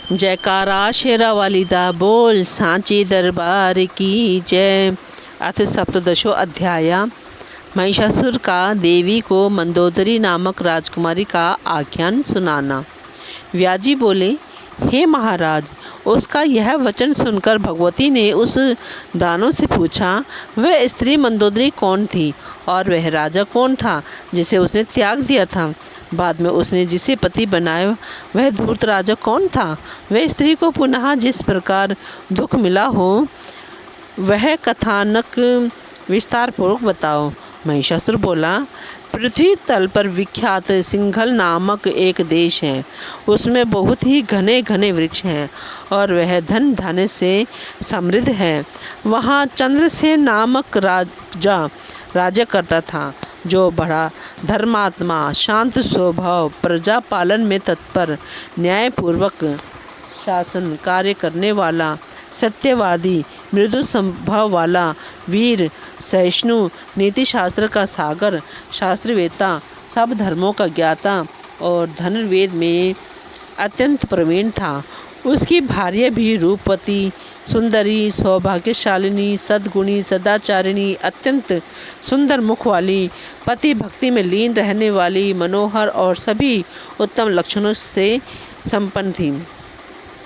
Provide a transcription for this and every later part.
जयकारा शेरा वालीदा बोल सांची दरबार की जय। अथ सप्तदशो अध्याय। महिषासुर का देवी को मंदोदरी नामक राजकुमारी का आख्यान सुनाना। व्याजी बोले, हे महाराज, उसका यह वचन सुनकर भगवती ने उस दानव से पूछा, वह स्त्री मंदोदरी कौन थी और वह राजा कौन था जिसे उसने त्याग दिया था। बाद में उसने जिसे पति बनाया वह धूर्त राजा कौन था। वह स्त्री को पुनः जिस प्रकार दुख मिला हो वह कथानक विस्तार पूर्वक बताओ। महिषासुर बोला, पृथ्वी तल पर विख्यात सिंघल नामक एक देश है। उसमें बहुत ही घने घने वृक्ष हैं और वह धन धान्य से समृद्ध है। वहाँ चंद्रसेन नामक राजा करता था, जो बड़ा धर्मात्मा, शांत स्वभाव, प्रजा पालन में तत्पर, न्यायपूर्वक शासन कार्य करने वाला, सत्यवादी, मृदु स्वभाव वाला, वीर, सहिष्णु, नीति शास्त्र का सागर, शास्त्रवेत्ता, सब धर्मों का ज्ञाता और धनुर्वेद में अत्यंत प्रवीण था। उसकी भार्या भी रूपवती, सुंदरी, सौभाग्यशालिनी, सद्गुणी, सदाचारिणी, अत्यंत सुंदर मुख वाली, पति भक्ति में लीन रहने वाली, मनोहर और सभी उत्तम लक्षणों से संपन्न थी।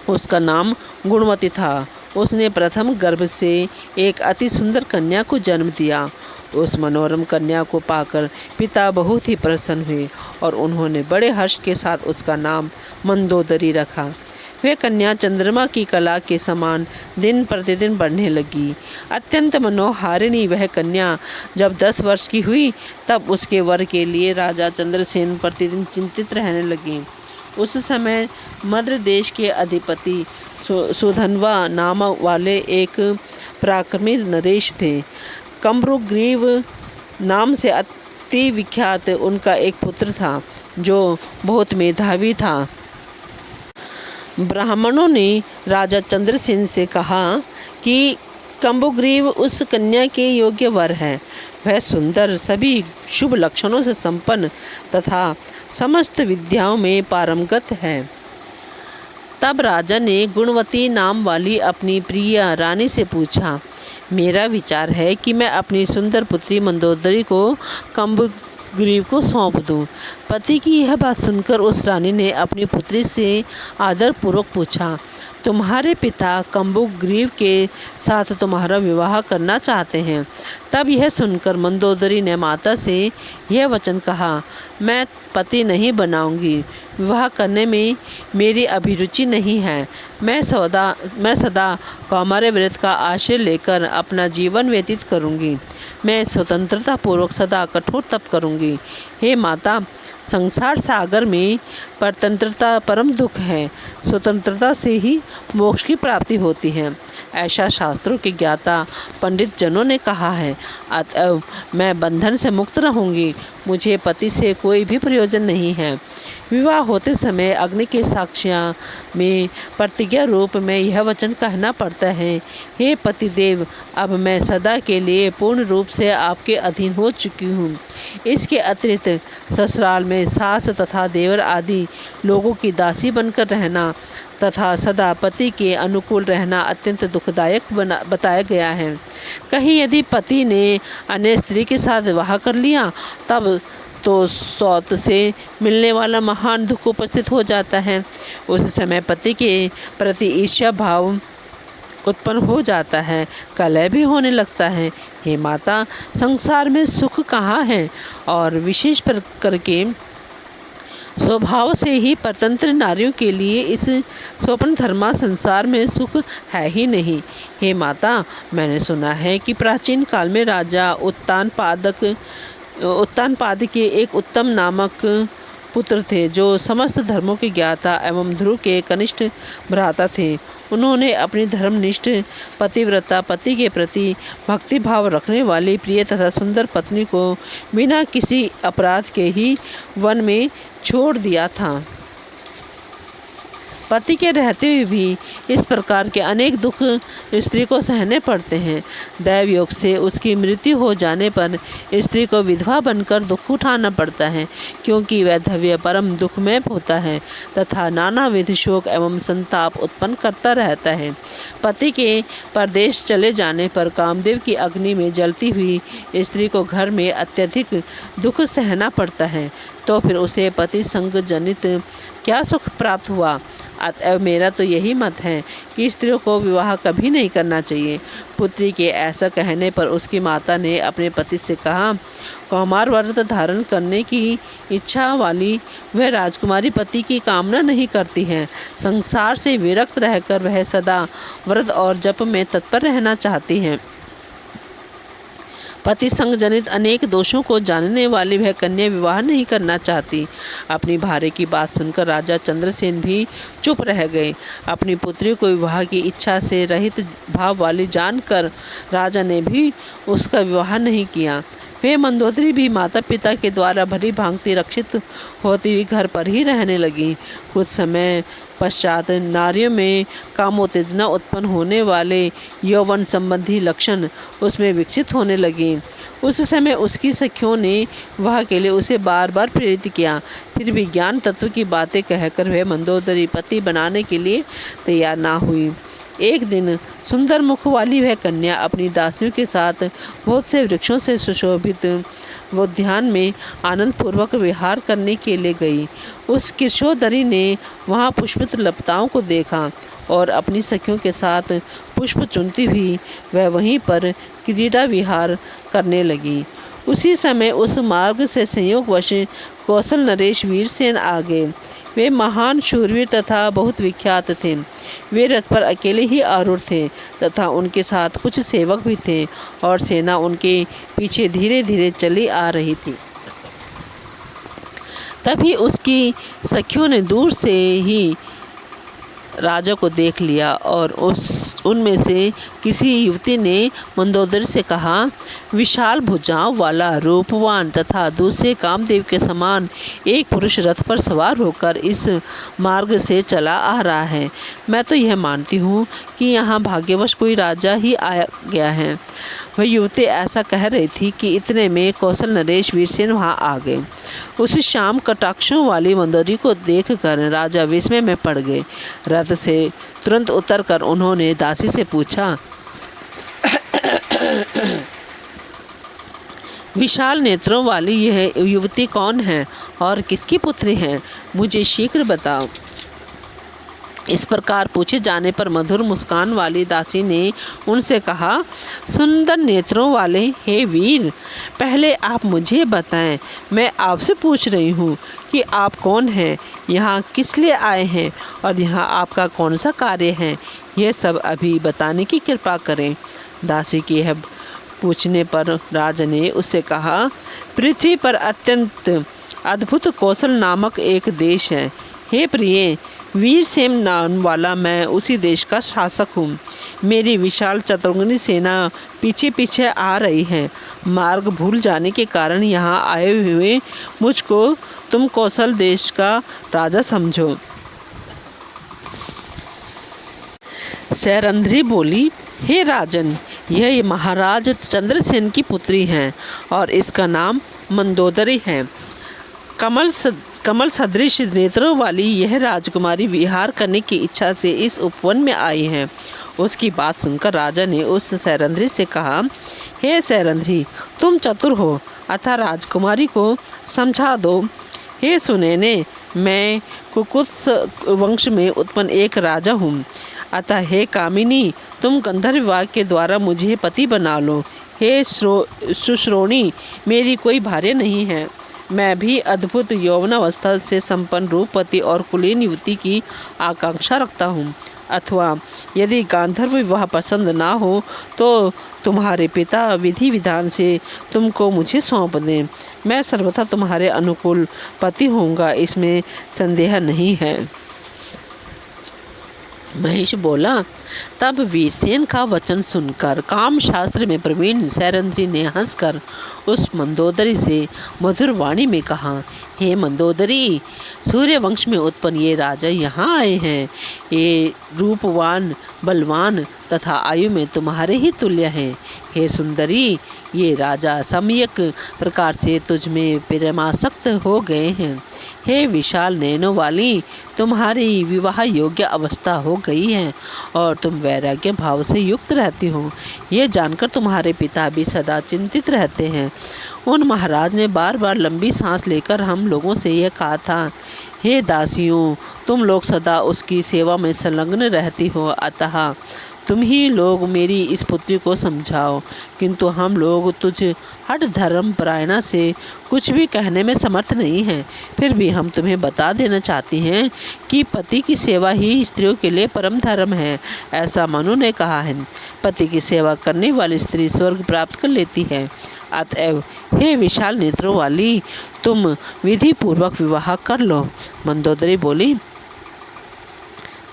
उसका नाम गुणवती था। उसने प्रथम गर्भ से एक अति सुंदर कन्या को जन्म दिया। उस मनोरम कन्या को पाकर पिता बहुत ही प्रसन्न हुए और उन्होंने बड़े हर्ष के साथ उसका नाम मंदोदरी रखा। वह कन्या चंद्रमा की कला के समान दिन प्रतिदिन बढ़ने लगी। अत्यंत मनोहारिणी वह कन्या जब 10 वर्ष की हुई तब उसके वर के लिए राजा चंद्रसेन प्रतिदिन चिंतित रहने लगे। उस समय मद्र देश के अधिपति सुधन्वा नाम वाले एक पराक्रमी नरेश थे। कम्बुग्रीव नाम से अति विख्यात उनका एक पुत्र था, जो बहुत मेधावी था। ब्राह्मणों ने राजा चंद्रसेन से कहा कि कम्बुग्रीव उस कन्या के योग्य वर है। वह सुंदर, सभी शुभ लक्षणों से संपन्न तथा समस्त विद्याओं में पारंगत है। तब राजा ने गुणवती नाम वाली अपनी प्रिय रानी से पूछा, मेरा विचार है कि मैं अपनी सुंदर पुत्री मंदोदरी को कम्बुग्रीव को सौंप दूं। पति की यह बात सुनकर उस रानी ने अपनी पुत्री से आदरपूर्वक पूछा, तुम्हारे पिता कम्बुग्रीव के साथ तुम्हारा विवाह करना चाहते हैं। तब यह सुनकर मंदोदरी ने माता से यह वचन कहा, मैं पति नहीं बनाऊंगी, विवाह करने में मेरी अभिरुचि नहीं है। मैं सदा कौमार्य व्रत का आश्रय लेकर अपना जीवन व्यतीत करूंगी। मैं स्वतंत्रता पूर्वक सदा कठोर तप करूंगी। हे माता, संसार सागर में परतंत्रता परम दुख है। स्वतंत्रता से ही मोक्ष की प्राप्ति होती है, ऐसा शास्त्रों के ज्ञाता पंडित जनों ने कहा है। अतएव मैं बंधन से मुक्त रहूंगी। मुझे पति से कोई भी प्रयोजन नहीं है। विवाह होते समय अग्नि के साक्ष्य में प्रतिज्ञा रूप में यह वचन कहना पड़ता है, हे पतिदेव, अब मैं सदा के लिए पूर्ण रूप से आपके अधीन हो चुकी हूँ। इसके अतिरिक्त ससुराल में सास तथा देवर आदि लोगों की दासी बनकर रहना तथा सदा पति के अनुकूल रहना अत्यंत दुखदायक बताया गया है। कहीं यदि पति ने अन्य स्त्री के साथ विवाह कर लिया तब तो सौत से मिलने वाला महान दुख उपस्थित हो जाता है। उस समय पति के प्रति ईर्ष्या भाव उत्पन्न हो जाता है, कलह भी होने लगता है। हे माता, संसार में सुख कहाँ है और विशेष करके स्वभाव से ही परतंत्र नारियों के लिए इस स्वप्न धर्मा संसार में सुख है ही नहीं। हे माता, मैंने सुना है कि प्राचीन काल में राजा उत्तानपाद के एक उत्तम नामक पुत्र थे, जो समस्त धर्मों के ज्ञाता एवं ध्रुव के कनिष्ठ भ्राता थे। उन्होंने अपनी धर्मनिष्ठ पतिव्रता, पति के प्रति भक्तिभाव रखने वाली प्रिय तथा सुंदर पत्नी को बिना किसी अपराध के ही वन में छोड़ दिया था। पति के रहते हुए भी इस प्रकार के अनेक दुख स्त्री को सहने पड़ते हैं। दैव योग से उसकी मृत्यु हो जाने पर स्त्री को विधवा बनकर दुख उठाना पड़ता है, क्योंकि वैधव्य परम दुखमय होता है तथा नानाविध शोक एवं संताप उत्पन्न करता रहता है। पति के परदेश चले जाने पर कामदेव की अग्नि में जलती हुई स्त्री को घर में अत्यधिक दुख सहना पड़ता है, तो फिर उसे पति संग जनित क्या सुख प्राप्त हुआ। अतएव मेरा तो यही मत है कि स्त्रियों को विवाह कभी नहीं करना चाहिए। पुत्री के ऐसा कहने पर उसकी माता ने अपने पति से कहा, कौमार व्रत धारण करने की इच्छा वाली वह राजकुमारी पति की कामना नहीं करती है। संसार से विरक्त रहकर वह सदा व्रत और जप में तत्पर रहना चाहती है। पति संग जनित अनेक दोषों को जानने वाली वह कन्या विवाह नहीं करना चाहती। अपनी भार्य की बात सुनकर राजा चंद्रसेन भी चुप रह गए। अपनी पुत्री को विवाह की इच्छा से रहित भाव वाली जानकर राजा ने भी उसका विवाह नहीं किया। वे मंदोदरी भी माता पिता के द्वारा भली भांति रक्षित होती हुई घर पर ही रहने लगी। कुछ समय पश्चात नारियों में कामोत्तेजना उत्पन्न होने वाले यौवन संबंधी लक्षण उसमें विकसित होने लगे। उस समय उसकी सखियों ने वह के लिए उसे बार बार प्रेरित किया, फिर भी ज्ञान तत्व की बातें कहकर वह मंदोदरी पति बनाने के लिए तैयार ना हुई। एक दिन सुंदर मुख वाली वह कन्या अपनी दासियों के साथ बहुत से वृक्षों से सुशोभित उद्यान में आनंदपूर्वक विहार करने के लिए गई। उस किशोदरी ने वहाँ पुष्पित लताओं को देखा और अपनी सखियों के साथ पुष्प चुनती हुई वह वहीं पर क्रीड़ा विहार करने लगी। उसी समय उस मार्ग से संयोगवश कौशल नरेश वीरसेन आ गए। वे महान शूरवीर तथा बहुत विख्यात थे। वे रथ पर अकेले ही आरूढ़ थे तथा उनके साथ कुछ सेवक भी थे और सेना उनके पीछे धीरे धीरे चली आ रही थी। तभी उसकी सखियों ने दूर से ही राजा को देख लिया और उनमें से किसी युवती ने मंदोदरी से कहा, विशाल भुजाओं वाला रूपवान तथा दूसरे कामदेव के समान एक पुरुष रथ पर सवार होकर इस मार्ग से चला आ रहा है। मैं तो यह मानती हूँ कि यहाँ भाग्यवश कोई राजा ही आ गया है। वह युवती ऐसा कह रही थी कि इतने में कौशल नरेश वीरसेन वहाँ आ गए। उस शाम कटाक्षों वाली मंदोदरी को देखकर राजा विस्मय में पड़ गए। रथ से तुरंत उतरकर उन्होंने दासी से पूछा, विशाल नेत्रों वाली यह युवती कौन है और किसकी पुत्री है? मुझे शीघ्र बताओ। इस प्रकार पूछे जाने पर मधुर मुस्कान वाली दासी ने उनसे कहा, सुंदर नेत्रों वाले हे वीर, पहले आप मुझे बताएं। मैं आपसे पूछ रही हूँ कि आप कौन हैं, यहाँ किस लिए आए हैं और यहाँ आपका कौन सा कार्य है? यह सब अभी बताने की कृपा करें। दासी की यह पूछने पर राजा ने उससे कहा, पृथ्वी पर अत्यंत अद्भुत कौशल नामक एक देश है। हे प्रिय, वीरसेन नाम वाला मैं उसी देश का शासक हूँ। मेरी विशाल चतुर्ंगी सेना पीछे पीछे आ रही है। मार्ग भूल जाने के कारण यहाँ आए हुए मुझको तुम कौशल देश का राजा समझो। सैरंध्री बोली, हे राजन, यह महाराज चंद्रसेन की पुत्री हैं और इसका नाम मंदोदरी है। कमल सदृश नेत्रों वाली यह राजकुमारी विहार करने की इच्छा से इस उपवन में आई है। उसकी बात सुनकर राजा ने उस सैरंध्री से कहा, हे सैरंध्री, तुम चतुर हो, अतः राजकुमारी को समझा दो। हे सुनैने, मैं कुकुत्स वंश में उत्पन्न एक राजा हूँ, अतः हे कामिनी, तुम गंधर्व विवाह के द्वारा मुझे पति बना लो। हे सुश्रोणी, मेरी कोई भार्य नहीं है। मैं भी अद्भुत यौवनावस्था से संपन्न रूपवती और कुलीन युवती की आकांक्षा रखता हूँ। अथवा यदि गांधर्व विवाह पसंद ना हो तो तुम्हारे पिता विधि विधान से तुमको मुझे सौंप दें। मैं सर्वथा तुम्हारे अनुकूल पति होऊंगा, इसमें संदेह नहीं है। महेश बोला। तब वीरसेन का वचन सुनकर काम शास्त्र में प्रवीण सैरंध्री ने हंसकर उस मंदोदरी से मधुर वाणी में कहा, हे मंदोदरी, सूर्यवंश में उत्पन्न ये राजा यहाँ आए हैं। ये रूपवान, बलवान तथा आयु में तुम्हारे ही तुल्य हैं। हे सुंदरी, ये राजा सम्यक प्रकार से तुझ में प्रेमासक्त हो गए हैं। हे विशाल नैनों वाली, तुम्हारी विवाह योग्य अवस्था हो गई है और तुम वैराग्य भाव से युक्त रहती हो। ये जानकर तुम्हारे पिता भी सदा चिंतित रहते हैं। उन महाराज ने बार बार लंबी सांस लेकर हम लोगों से यह कहा था, हे दासियों, तुम लोग सदा उसकी सेवा में संलग्न रहती हो, अतः तुम ही लोग मेरी इस पुत्री को समझाओ। किंतु हम लोग तुझ हठ धर्म परायणा से कुछ भी कहने में समर्थ नहीं हैं। फिर भी हम तुम्हें बता देना चाहती हैं कि पति की सेवा ही स्त्रियों के लिए परम धर्म है। ऐसा मनु ने कहा है। पति की सेवा करने वाली स्त्री स्वर्ग प्राप्त कर लेती है। अतएव हे विशाल नेत्रों वाली, तुम विधि पूर्वक विवाह कर लो। मंदोदरी बोली,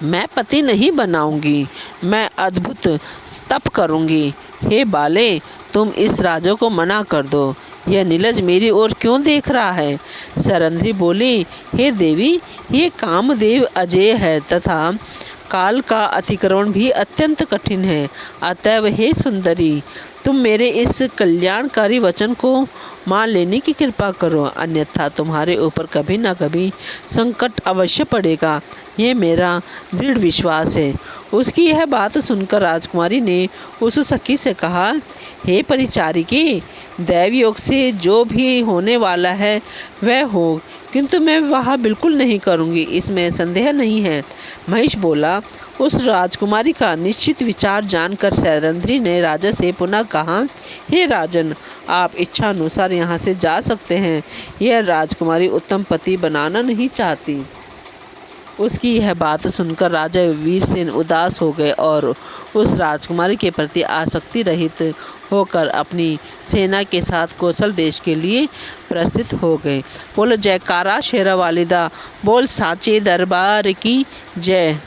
मैं पति नहीं बनाऊंगी, मैं अद्भुत तप करूंगी। हे बाले, तुम इस राजा को मना कर दो। यह नीलज मेरी ओर क्यों देख रहा है? सरंध्री बोली, हे देवी, ये कामदेव अजेय है तथा काल का अतिक्रमण भी अत्यंत कठिन है। अतएव हे सुंदरी, तुम मेरे इस कल्याणकारी वचन को मान लेने की कृपा करो, अन्यथा तुम्हारे ऊपर कभी ना कभी संकट अवश्य पड़ेगा। ये मेरा दृढ़ विश्वास है। उसकी यह बात सुनकर राजकुमारी ने उस सखी से कहा, हे परिचारिकी, दैव योग से जो भी होने वाला है वह हो, किंतु मैं वह बिल्कुल नहीं करूँगी, इसमें संदेह नहीं है। महेश बोला। उस राजकुमारी का निश्चित विचार जानकर सैरंध्री ने राजा से पुनः कहा, हे राजन, आप इच्छा अनुसार यहाँ से जा सकते हैं। यह राजकुमारी उत्तम पति बनाना नहीं चाहती। उसकी यह बात सुनकर राजा वीरसेन उदास हो गए और उस राजकुमारी के प्रति आसक्ति रहित होकर अपनी सेना के साथ कौशल देश के लिए प्रस्थित हो गए। बोलो जयकारा शेरा वालिदा, बोल साचे दरबार की जय।